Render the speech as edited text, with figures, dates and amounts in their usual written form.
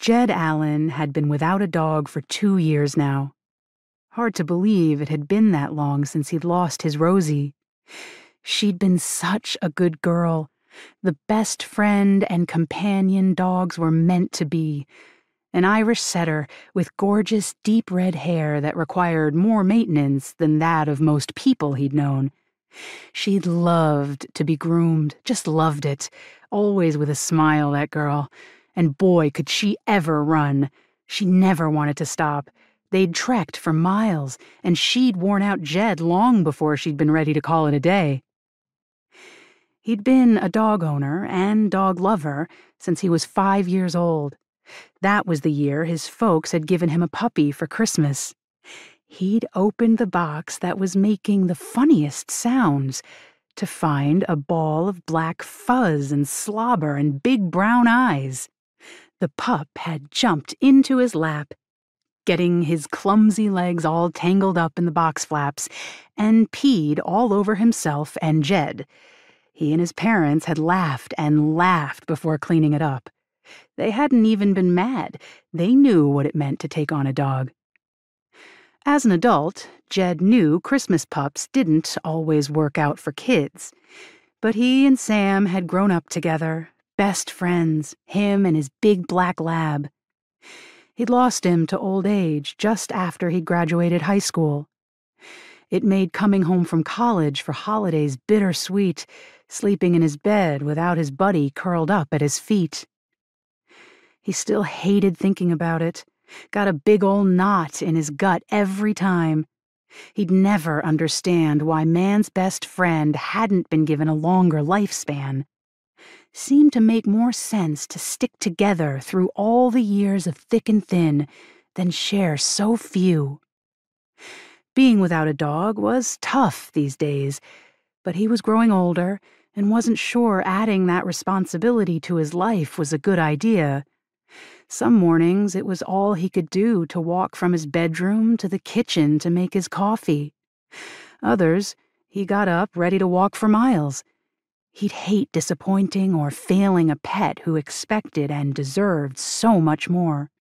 Jed Allen had been without a dog for 2 years now. Hard to believe it had been that long since he'd lost his Rosie. She'd been such a good girl, the best friend and companion dogs were meant to be. An Irish setter with gorgeous deep red hair that required more maintenance than that of most people he'd known. She'd loved to be groomed, just loved it, always with a smile, that girl. And boy, could she ever run. She never wanted to stop. They'd trekked for miles, and she'd worn out Jed long before she'd been ready to call it a day. He'd been a dog owner and dog lover since he was 5 years old. That was the year his folks had given him a puppy for Christmas. He'd opened the box that was making the funniest sounds to find a ball of black fuzz and slobber and big brown eyes. The pup had jumped into his lap, getting his clumsy legs all tangled up in the box flaps, and peed all over himself and Jed. He and his parents had laughed and laughed before cleaning it up. They hadn't even been mad. They knew what it meant to take on a dog. As an adult, Jed knew Christmas pups didn't always work out for kids. But he and Sam had grown up together, best friends, him and his big black lab. He'd lost him to old age just after he'd graduated high school. It made coming home from college for holidays bittersweet, sleeping in his bed without his buddy curled up at his feet. He still hated thinking about it. Got a big ol' knot in his gut every time. He'd never understand why man's best friend hadn't been given a longer lifespan. Seemed to make more sense to stick together through all the years of thick and thin than share so few. Being without a dog was tough these days, but he was growing older and wasn't sure adding that responsibility to his life was a good idea. Some mornings it was all he could do to walk from his bedroom to the kitchen to make his coffee. Others, he got up ready to walk for miles. He'd hate disappointing or failing a pet who expected and deserved so much more.